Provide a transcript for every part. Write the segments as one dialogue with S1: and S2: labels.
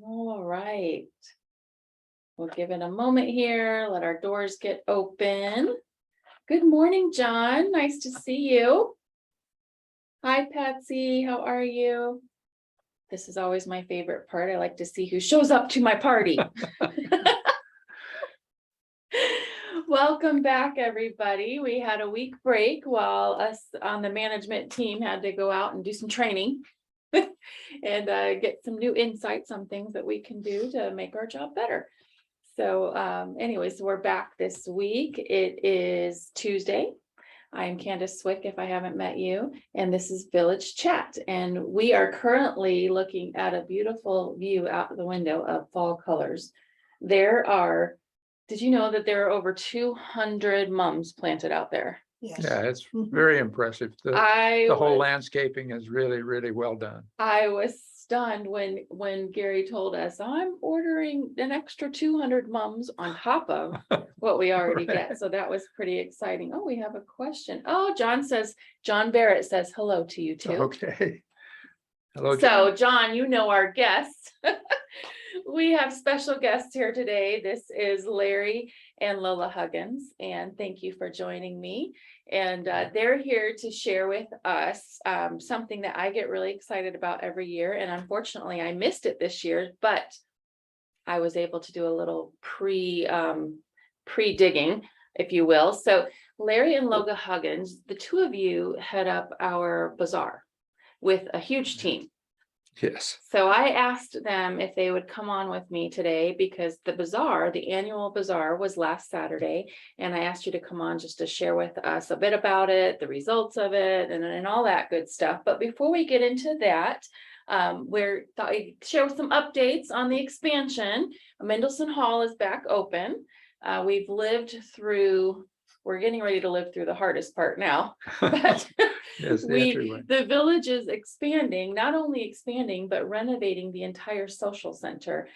S1: All right. We'll give it a moment here. Let our doors get open. Good morning, John. Nice to see you. Hi, Patsy. How are you? This is always my favorite part. I like to see who shows up to my party. Welcome back, everybody. We had a week break while us on the management team had to go out and do some training and get some new insights on things that we can do to make our job better. So anyways, we're back this week. It is Tuesday. I'm Candace Swick, if I haven't met you, and this is Village Chat. And we are currently looking at a beautiful view out the window of fall colors. Did you know that there are over 200 mums planted out there?
S2: Yes.
S3: Yeah, it's very impressive. The whole landscaping is really, really well done.
S1: I was stunned when Gary told us, I'm ordering an extra 200 mums on top of what we already get. So that was pretty exciting. Oh, we have a question. Oh, John Barrett says hello to you too.
S3: Okay. Hello,
S1: So John, you know our guests. We have special guests here today. This is Larry and Lola Huggins, and thank you for joining me. And they're here to share with us something that I get really excited about every year. And unfortunately, I missed it this year, but I was able to do a little pre-digging, if you will. So Larry and Lola Huggins, the two of you head up our bazaar with a huge team.
S3: Yes.
S1: So I asked them if they would come on with me today because the bazaar, the annual bazaar, was last Saturday. And I asked you to come on just to share with us a bit about it, the results of it, and all that good stuff. But before we get into that, we're thought I'd share some updates on the expansion. Mendelssohn Hall is back open. We're getting ready to live through the hardest part now. But
S3: Yes,
S1: the village is expanding, not only expanding, but renovating the entire social center.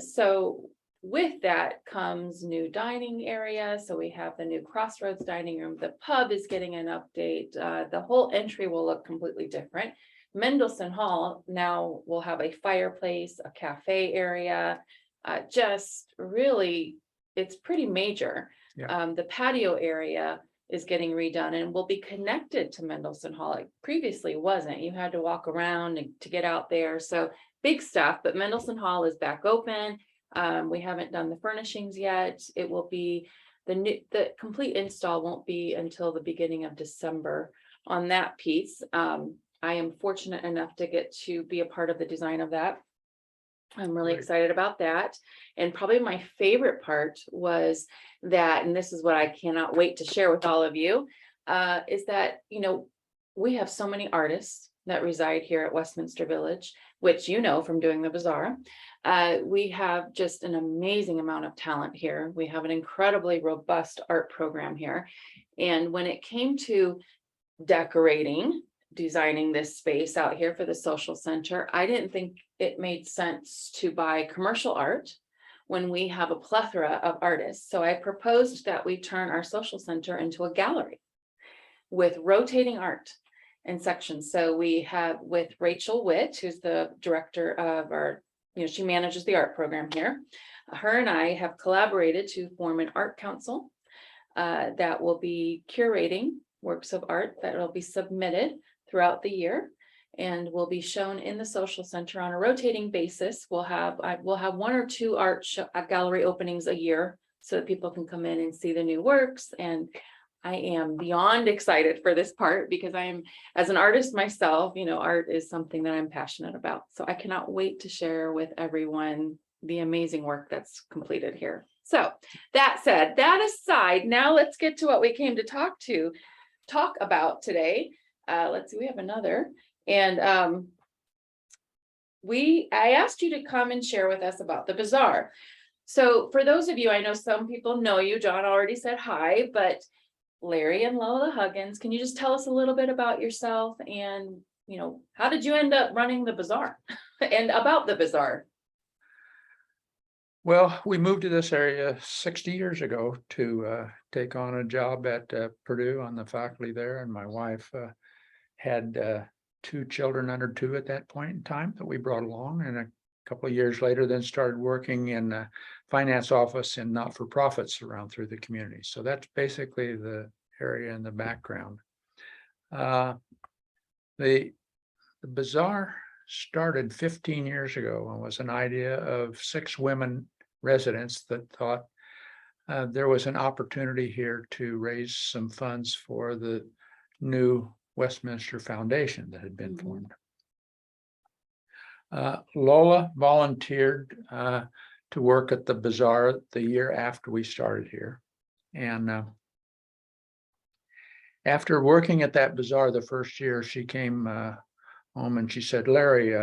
S1: So with that comes new dining area. So we have the new Crossroads dining room. The pub is getting an update. The whole entry will look completely different. Mendelssohn Hall now will have a fireplace, a cafe area, just really, it's pretty major.
S3: Yeah.
S1: The patio area is getting redone and will be connected to Mendelssohn Hall. It previously wasn't. You had to walk around to get out there. So big stuff, but Mendelssohn Hall is back open. We haven't done the furnishings yet. It will be the complete install won't be until the beginning of December on that piece. I am fortunate enough to get to be a part of the design of that. I'm really excited about that. And probably my favorite part was that, and this is what I cannot wait to share with all of you, is that, we have so many artists that reside here at Westminster Village, which you know from doing the bazaar. We have just an amazing amount of talent here. We have an incredibly robust art program here. And when it came to designing this space out here for the social center, I didn't think it made sense to buy commercial art when we have a plethora of artists. So I proposed that we turn our social center into a gallery with rotating art and sections. So we have with Rachel Witt, who's the director of our, she manages the art program here. Her and I have collaborated to form an art council that will be curating works of art that will be submitted throughout the year and will be shown in the social center on a rotating basis. We'll have one or two gallery openings a year so that people can come in and see the new works. And I am beyond excited for this part because as an artist myself, art is something that I'm passionate about. So I cannot wait to share with everyone the amazing work that's completed here. So that said, that aside, now let's get to what we came to talk about today. Let's see, we have another. And I asked you to come and share with us about the bazaar. So for those of you, I know some people know you, John already said hi, but Larry and Lola Huggins, can you just tell us a little bit about yourself and, how did you end up running the bazaar and about the bazaar?
S3: Well, we moved to this area 60 years ago to take on a job at Purdue on the faculty there. And my wife had 2 children under 2 at that point in time that we brought along. And couple of years later, then started working in a finance office and not-for-profits around through the community. So that's basically the area in the background. The bazaar started 15 years ago and was an idea of 6 women residents that thought there was an opportunity here to raise some funds for the new Westminster Foundation that had been formed. Lola volunteered to work at the bazaar the year after we started here. And after working at that bazaar the first year, she came home and she said, Larry,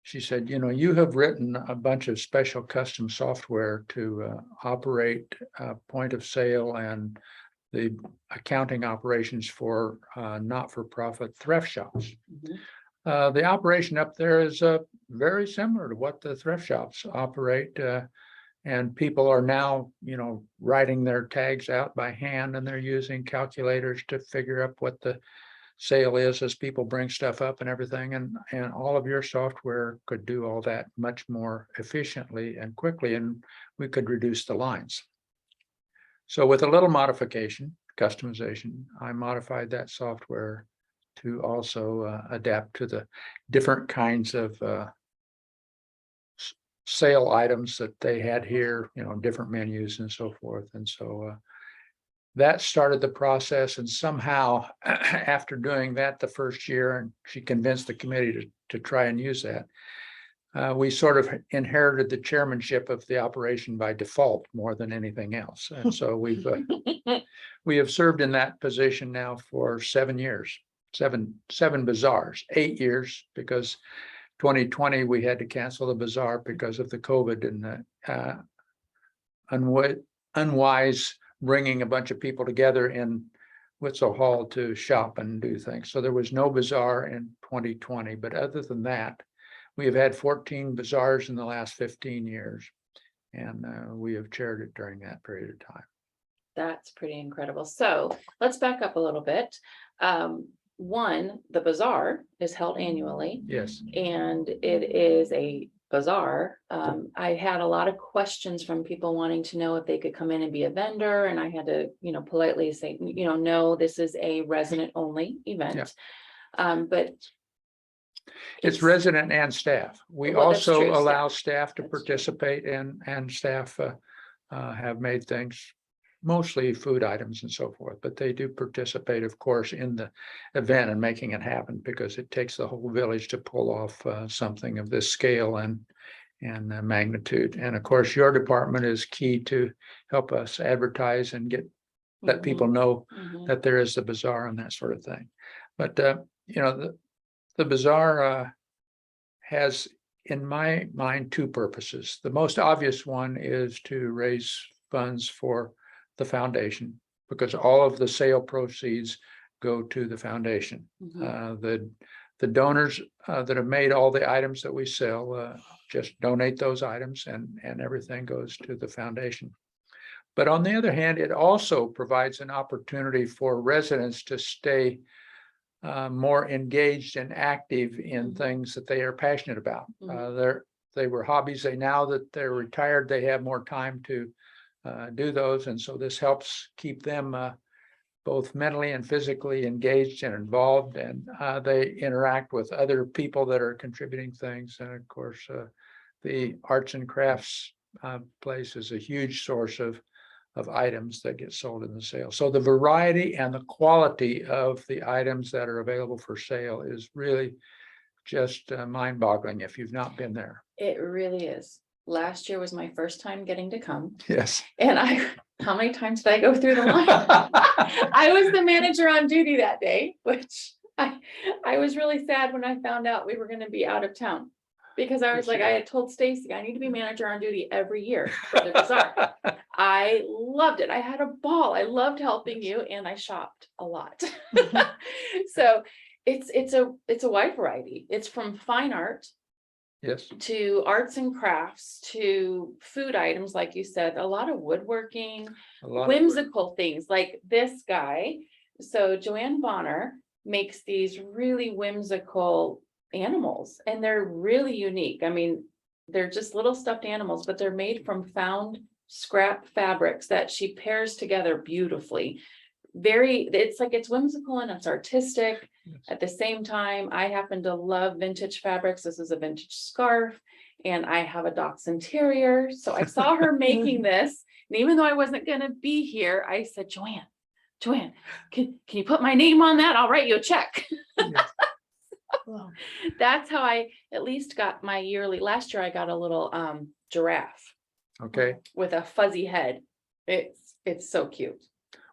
S3: she said, you know, you have written a bunch of special custom software to operate point of sale and the accounting operations for not-for-profit thrift shops. The operation up there is very similar to what the thrift shops operate. And people are now, you know, writing their tags out by hand, and they're using calculators to figure out what the sale is as people bring stuff up and everything. And all of your software could do all that much more efficiently and quickly, and we could reduce the lines. So with a little modification, customization, I modified that software to also adapt to the different kinds of sale items that they had here, you know, different menus and so forth. And so that started the process. And somehow after doing that the first year, and she convinced the committee to try and use that, we sort of inherited the chairmanship of the operation by default more than anything else. And so we have served in that position now for 7 years, seven bazaars, 8 years, because 2020 we had to cancel the bazaar because of the COVID and the unwise bringing a bunch of people together in Witzel Hall to shop and do things. So there was no bazaar in 2020, but other than that, we have had 14 bazaars in the last 15 years, and we have chaired it during that period of time.
S1: That's pretty incredible. So let's back up a little bit. One, the bazaar is held annually.
S3: Yes.
S1: And it is a bazaar. I had a lot of questions from people wanting to know if they could come in and be a vendor. And I had to, you know, politely say, you know, no, this is a resident only event. Yeah. But
S3: it's resident and staff. We also allow staff to participate, and staff have made things, mostly food items and so forth, but they do participate, of course, in the event and making it happen, because it takes the whole village to pull off something of this scale and magnitude. And of course, your department is key to help us advertise and let people know that there is the bazaar and that sort of thing. But you know, the bazaar has, in my mind, 2 purposes. The most obvious one is to raise funds for the foundation, because all of the sale proceeds go to the foundation. The donors that have made all the items that we sell just donate those items, and everything goes to the foundation. But on the other hand, it also provides an opportunity for residents to stay more engaged and active in things that they are passionate about. They were hobbies. Now that they're retired, they have more time to do those. And so this helps keep them both mentally and physically engaged and involved. And they interact with other people that are contributing things. And of course, the arts and crafts place is a huge source of items that get sold in the sale. So the variety and the quality of the items that are available for sale is really just mind-boggling if you've not been there.
S1: It really is. Last year was my first time getting to come.
S3: Yes.
S1: And how many times did I go through the line? I was the manager on duty that day, which I was really sad when I found out we were going to be out of town, because I was like, I had told Stacy, I need to be manager on duty every year for the bazaar. I loved it. I had a ball. I loved helping you, and I shopped a lot. So it's a wide variety. It's from fine art,
S3: yes,
S1: to arts and crafts, to food items, like you said, a lot of woodworking, whimsical things like this guy. So Joanne Bonner makes these really whimsical animals, and they're really unique. I mean, they're just little stuffed animals, but they're made from found scrap fabrics that she pairs together beautifully. It's whimsical and it's artistic.
S3: Yes.
S1: At the same time, I happen to love vintage fabrics. This is a vintage scarf, and I have a dachshund terrier. So I saw her making this, and even though I wasn't gonna be here, I said, Joanne, can you put my name on that? I'll write you a check.
S3: Yes.
S2: Wow.
S1: That's how I at least got my yearly. Last year I got a little giraffe
S3: Okay,
S1: with a fuzzy head. It's so cute.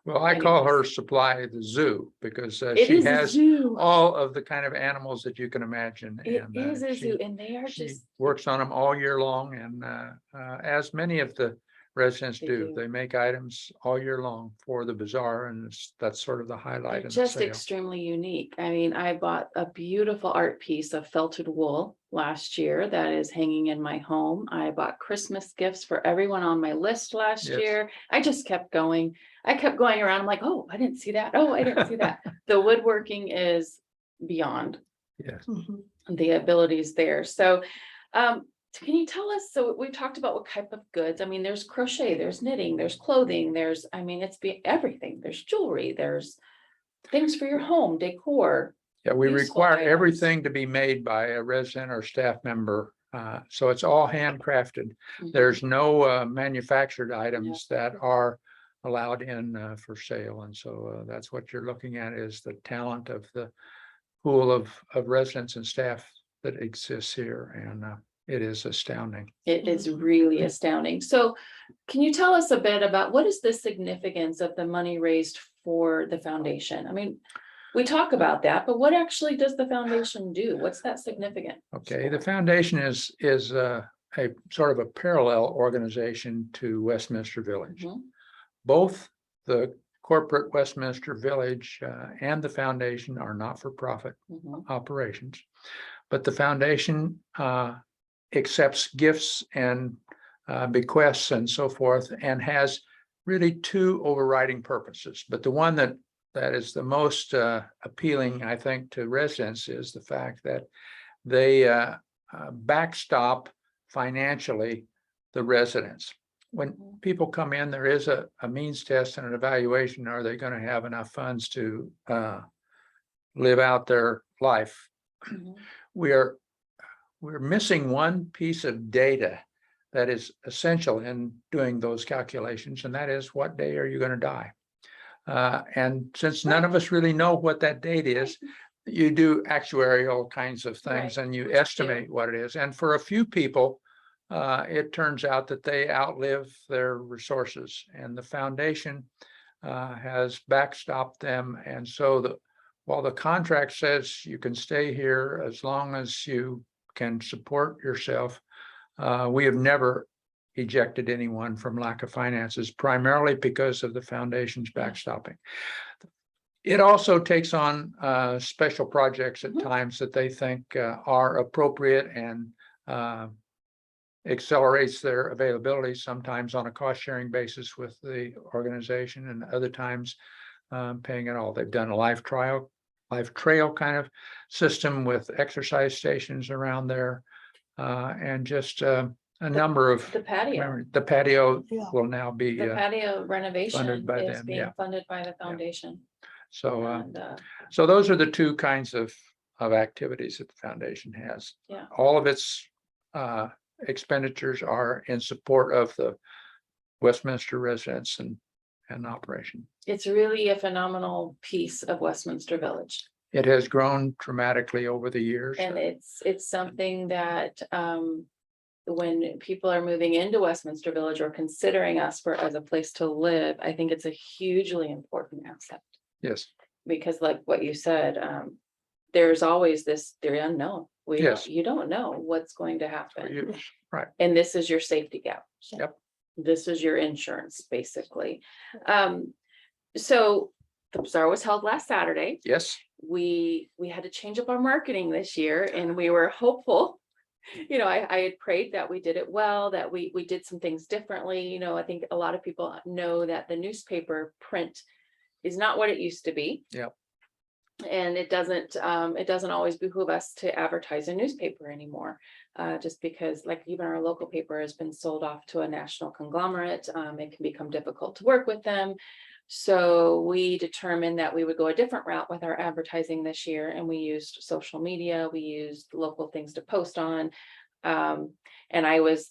S3: well, I call her
S1: Anyways.
S3: Supply the zoo because
S1: It
S3: she
S1: is a
S3: has
S1: zoo.
S3: all of the kind of animals that you can imagine.
S1: It
S3: and
S1: is a zoo,
S3: she
S1: and they are
S3: she
S1: just
S3: works on them all year long, and as many of the residents
S1: They
S3: do,
S1: do.
S3: they make items all year long for the bazaar, and that's sort of the highlight
S1: they're
S3: in the
S1: just
S3: sale.
S1: extremely unique. I mean, I bought a beautiful art piece of felted wool last year that is hanging in my home. I bought Christmas gifts for everyone on my list last
S3: Yes.
S1: year. I just kept going. I kept going around. I'm like, oh, I didn't see that. Oh, I didn't see that. The woodworking is beyond.
S3: Yes,
S2: Mhm.
S1: The abilities there. So, can you tell us, so we've talked about what type of goods. I mean, there's crochet, there's knitting, there's clothing, it's everything. There's jewelry, there's things for your home, decor.
S3: yeah, we
S1: Useful
S3: require
S1: items.
S3: everything to be made by a resident or staff member. So it's all handcrafted.
S1: Mhm.
S3: There's no manufactured items that are allowed in for sale. And so that's what you're looking at, is the talent of the pool of residents and staff that exists here. And it is astounding.
S1: It is really astounding. So can you tell us a bit about what is the significance of the money raised for the foundation? I mean, we talk about that, but what actually does the foundation do? What's that significant?
S3: Okay, the foundation is a sort of a parallel organization to Westminster Village.
S1: Mhm.
S3: Both the corporate Westminster Village and the foundation are not-for-profit
S1: Mhm.
S3: operations. But the foundation accepts gifts and bequests and so forth, and has really two overriding purposes. But the one that is the most appealing, I think, to residents is the fact that they backstop financially the residents. When people come in, there is a means test and an evaluation. Are they going to have enough funds to live out their life?
S1: Mhm.
S3: We're missing one piece of data that is essential in doing those calculations, and that is, what day are you going to die? And since none of us really know what that date is, you do actuarial kinds of things,
S1: Right,
S3: and you
S1: which we do.
S3: estimate what it is. And for a few people, it turns out that they outlive their resources, and the foundation has backstopped them. And so while the contract says you can stay here as long as you can support yourself, we have never ejected anyone from lack of finances, primarily because of the foundation's backstopping. It also takes on special projects at times that they think are appropriate, and accelerates their availability, sometimes on a cost-sharing basis with the organization, and other times paying it all. They've done a life trail kind of system with exercise stations around there, and just a number of
S1: The patio,
S3: the patio
S2: Yeah.
S3: will now be
S1: the patio renovation
S3: by
S1: is
S3: them,
S1: being
S3: yeah.
S1: funded by the foundation.
S3: so
S1: And,
S3: so those are the two kinds of activities that the foundation has.
S1: Yeah.
S3: All of its expenditures are in support of the Westminster residents and operation.
S1: It's really a phenomenal piece of Westminster Village.
S3: It has grown dramatically over the years.
S1: And it's something that, when people are moving into Westminster Village or considering us as a place to live, I think it's a hugely important asset.
S3: Yes,
S1: Because like what you said, there's always the unknown.
S3: Yes.
S1: You don't know what's going to happen.
S3: right.
S1: And this is your safety gap.
S3: Yep.
S1: This is your insurance, basically. So the bazaar was held last Saturday.
S3: Yes,
S1: We had to change up our marketing this year, and we were hopeful. I had prayed that we did it well, that we did some things differently. I think a lot of people know that the newspaper print is not what it used to be.
S3: Yep.
S1: And it doesn't always behoove us to advertise a newspaper anymore. Just because like even our local paper has been sold off to a national conglomerate, it can become difficult to work with them. So we determined that we would go a different route with our advertising this year, and we used social media, we used local things to post on. And I was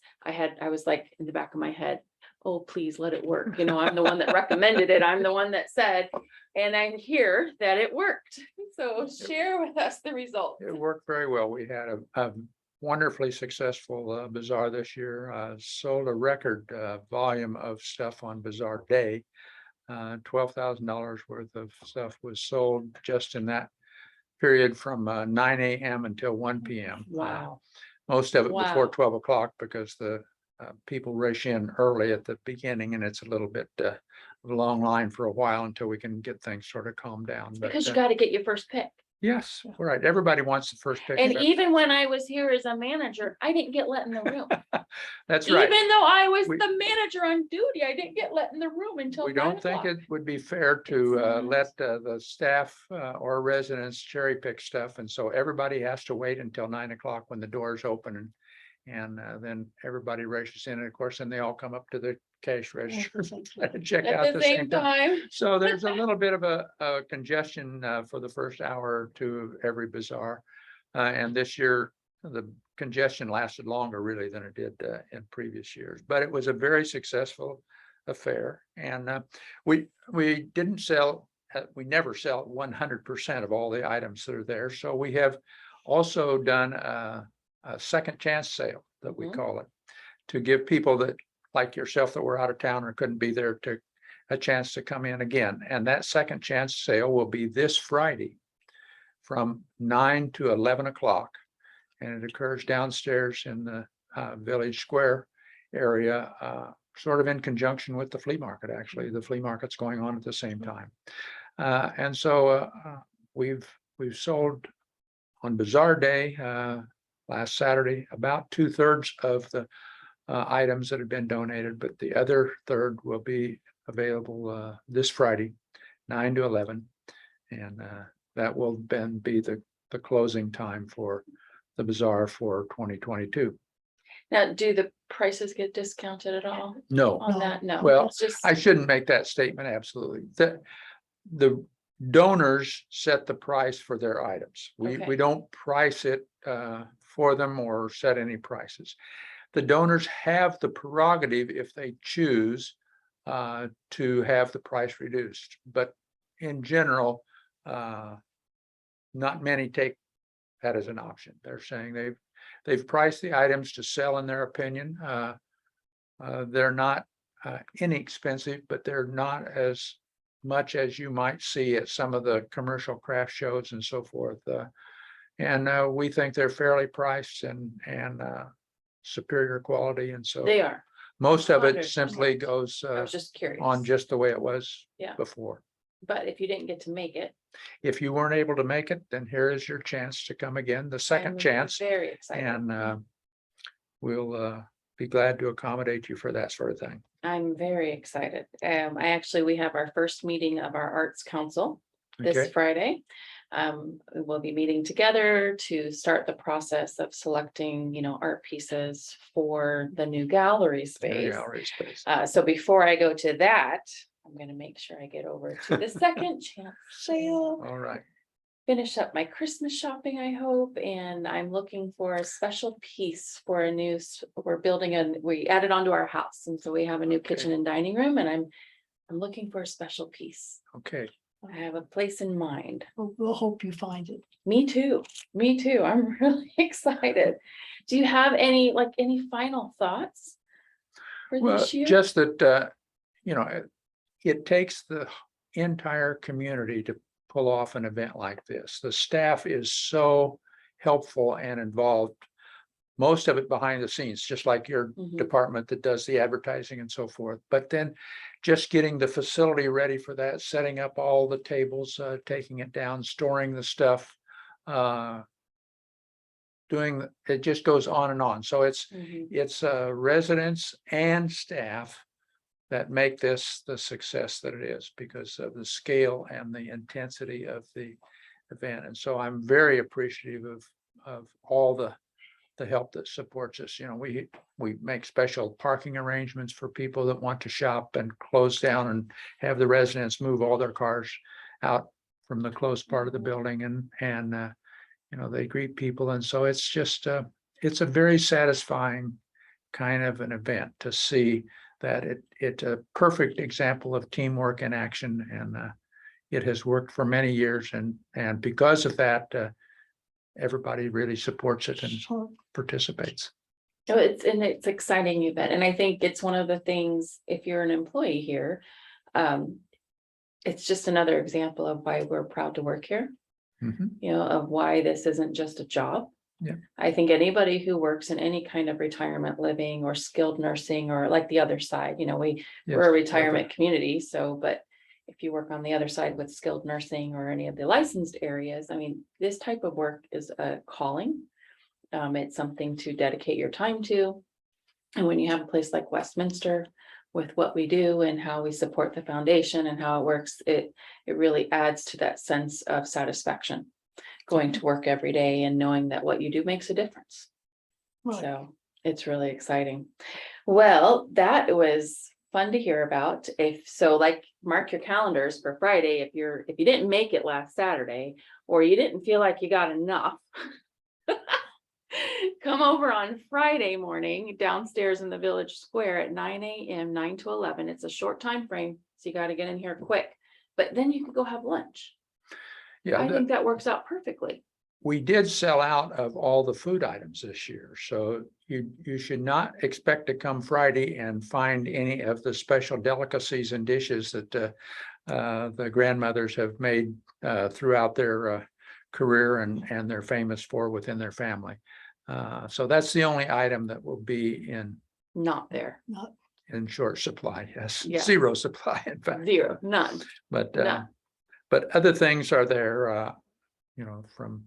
S1: like in the back of my head, oh, please let it work. You know, I'm the one that recommended it. I'm the one that said, and I'm here that it worked. So share with us the results.
S3: It worked very well. We had a wonderfully successful bazaar this year. Sold a record volume of stuff on Bazaar Day. $12,000 worth of stuff was sold just in that period from 9 a.m. until 1 p.m.
S1: Wow.
S3: Most of it before
S1: Wow.
S3: 12 o'clock because the people rush in early at the beginning, and it's a little bit of a long line for a while until we can get things sort of calmed down. But
S1: Because you got to get your first pick.
S3: yes, right. Everybody wants the first pick.
S1: And even when I was here as a manager, I didn't get let in the room.
S3: That's right.
S1: Even though I was the manager on duty, I didn't get let in the room until
S3: We don't
S1: 9
S3: think
S1: o'clock.
S3: it would be fair to
S1: It's not.
S3: let the staff or residents cherry pick stuff. And so everybody has to wait until 9 o'clock when the doors open, and then everybody rushes in. And of course, then they all come up to the cash register and check out
S1: At the same time.
S3: So there's a little bit of a congestion for the first hour or two of every bazaar. And this year, the congestion lasted longer really than it did in previous years. But it was a very successful affair. And we didn't sell, we never sell 100% of all the items that are there. So we have also done a second chance sale, that we call it, to give people that like yourself that were out of town or couldn't be there to a chance to come in again. And that second chance sale will be this Friday from 9 to 11 o'clock. And it occurs downstairs in the village square area, sort of in conjunction with the flea market. Actually, the flea market's going on at the same time. And so we've sold on Bazaar Day last Saturday about 2/3 of the items that have been donated, but the other third will be available this Friday, 9 to 11. And that will then be the closing time for the bazaar for 2022.
S1: Now, do the prices get discounted at all
S3: No,
S1: on that? No.
S3: well,
S1: It's just,
S3: I shouldn't make that statement. Absolutely. The donors set the price for their items. We
S1: Okay.
S3: don't price it for them or set any prices. The donors have the prerogative, if they choose, to have the price reduced. But in general, not many take that as an option. They're saying they've priced the items to sell in their opinion. They're not inexpensive, but they're not as much as you might see at some of the commercial craft shows and so forth. And we think they're fairly priced and superior quality. And so
S1: they are.
S3: most of it
S1: 100%.
S3: simply goes
S1: I was just curious.
S3: on just the way it was
S1: Yeah.
S3: before.
S1: But if you didn't get to make it,
S3: If you weren't able to make it, then here is your chance to come again, the second
S1: I'm
S3: chance.
S1: very excited.
S3: And we'll be glad to accommodate you for that sort of thing.
S1: I'm very excited. We have our first meeting of our Arts Council this
S3: Okay,
S1: Friday. We'll be meeting together to start the process of selecting, art pieces for the new gallery space.
S3: gallery space.
S1: So before I go to that, I'm going to make sure I get over to the second chance sale.
S3: All right.
S1: Finish up my Christmas shopping, I hope, and I'm looking for a special piece for we added onto our house, and so we have a new
S3: Okay.
S1: kitchen and dining room, and I'm looking for a special piece.
S3: Okay.
S1: I have a place in mind.
S2: We'll hope you find it.
S1: Me too. I'm really excited. Do you have any final thoughts for
S3: Well,
S1: this year?
S3: just that, it takes the entire community to pull off an event like this. The staff is so helpful and involved, most of it behind the scenes, just like your department that does the advertising and so forth. But then just getting the facility ready for that, setting up all the tables, taking it down, storing the stuff, it just goes on and on. So it's residents and staff that make this the success that it is because of the scale and the intensity of the event. And so I'm very appreciative of all the help that supports us. You know, we make special parking arrangements for people that want to shop and close down and have the residents move all their cars out from the closed part of the building, and you know, they greet people. And so it's just it's a very satisfying kind of an event to see that it's a perfect example of teamwork in action, and it has worked for many years, and because of that, everybody really supports it and participates.
S1: Oh, it's exciting event, and I think it's one of the things, if you're an employee here, it's just another example of why we're proud to work here. You know, of why this isn't just a job.
S3: Yeah.
S1: I think anybody who works in any kind of retirement living or skilled nursing, or like the other side, you know, we're a retirement community. So, but if you work on the other side with skilled nursing or any of the licensed areas, I mean, this type of work is a calling. It's something to dedicate your time to. And when you have a place like Westminster, with what we do and how we support the foundation and how it works, it really adds to that sense of satisfaction, going to work every day and knowing that what you do makes a difference. Right. So it's really exciting. Well, that was fun to hear about. Like, mark your calendars for Friday. If you didn't make it last Saturday, or you didn't feel like you got enough, come over on Friday morning downstairs in the village square at 9 a.m., 9 to 11. It's a short time frame, so you got to get in here quick. But then you can go have lunch. Yeah, I think that works out perfectly.
S3: We did sell out of all the food items this year, so you should not expect to come Friday and find any of the special delicacies and dishes that the grandmothers have made throughout their career and they're famous for within their family. So that's the only item that will be
S1: not
S3: in short supply. Yes, yeah. Zero supply, in fact.
S1: Zero, none.
S3: But other things are there, you know, from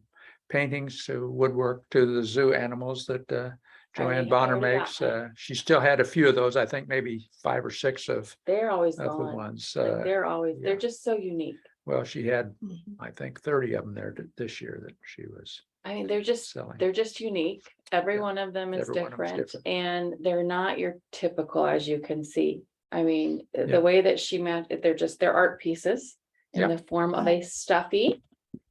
S3: paintings to woodwork to the zoo animals that Joanne Bonner makes. She still had a few of those, I think maybe 5 or 6 of
S1: they're always
S3: of the ones.
S1: They're always they're just so unique.
S3: Well, she had I think 30 of them there this year that she was.
S1: I mean, they're just unique. Every one of them is different, and they're not your typical, as you can see. I mean, the way that she meant it, they're art pieces in the form of a stuffy.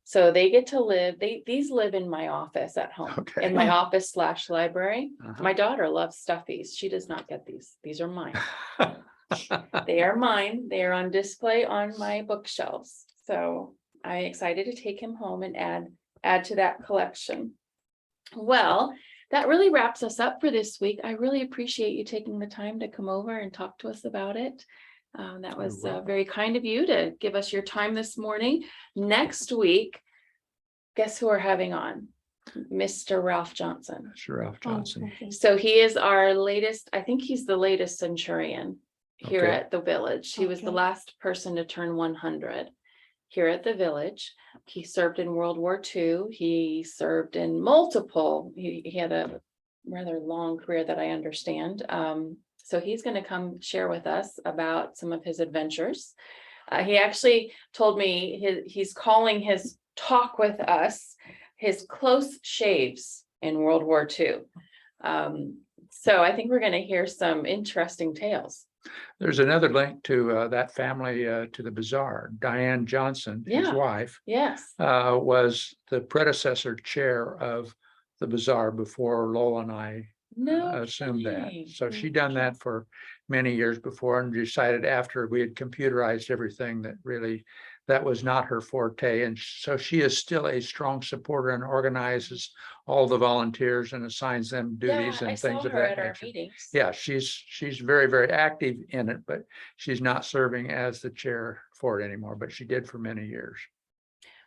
S1: So they get to live, these live in my office at home, in my office / library. My daughter loves stuffies. She does not get these. These are mine. They are mine. They are on display on my bookshelves. So I'm excited to take him home and add to that collection. Well, that really wraps us up for this week. I really appreciate you taking the time to come over and talk to us about it. That was very kind of you to give us your time this morning. Next week, guess who we're having on? Mr. Ralph Johnson.
S3: Mr. Ralph Johnson.
S1: So he is our latest, I think he's the latest centurion here at the village. He was the last person to turn 100 here at the village. He served in World War II. He served in multiple, he had a rather long career that I understand. So he's going to come share with us about some of his adventures. He actually told me he's calling his talk with us his close shaves in World War II. So I think we're going to hear some interesting tales.
S3: There's another link to that family, to the bazaar. Diane Johnson, his wife, was the predecessor chair of the bazaar before Lola and I assumed that. So she done that for many years before, and decided after we had computerized everything that really that was not her forte. And so she is still a strong supporter and organizes all the volunteers and assigns them duties and things of that nature. Yeah, she's very, very active in it, but she's not serving as the chair for it anymore, but she did for many years.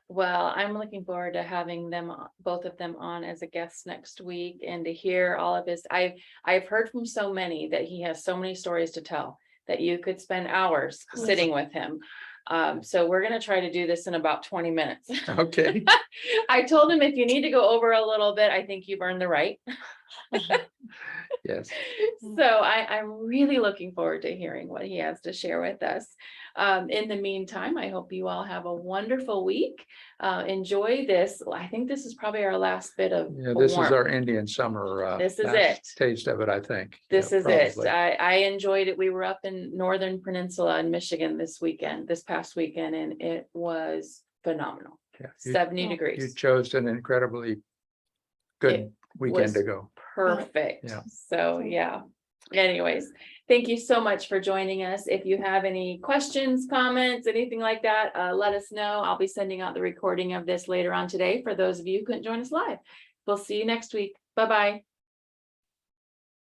S1: Well, I'm looking forward to having them, both of them, on as a guest next week, and to hear all of his. I've heard from so many that he has so many stories to tell that you could spend hours sitting with him. So we're going to try to do this in about 20 minutes.
S3: Okay.
S1: I told him if you need to go over a little bit, I think you've earned the right.
S3: Yes.
S1: So I'm really looking forward to hearing what he has to share with us. In the meantime, I hope you all have a wonderful week. Enjoy this. I think this is probably our last bit of
S3: Yeah, this is
S1: warmth.
S3: our Indian summer.
S1: This is
S3: last
S1: it.
S3: Taste of it, I think.
S1: This
S3: Yeah,
S1: is it.
S3: probably.
S1: I enjoyed it. We were up in Northern Peninsula in Michigan this past weekend, and it was phenomenal.
S3: Yeah,
S1: 70
S3: you
S1: degrees.
S3: chose an incredibly good
S1: It
S3: weekend to
S1: was
S3: go.
S1: Perfect.
S3: Yeah.
S1: So, yeah. Anyways, thank you so much for joining us. If you have any questions, comments, anything like that, let us know. I'll be sending out the recording of this later on today for those of you who couldn't join us live. We'll see you next week. Bye-bye.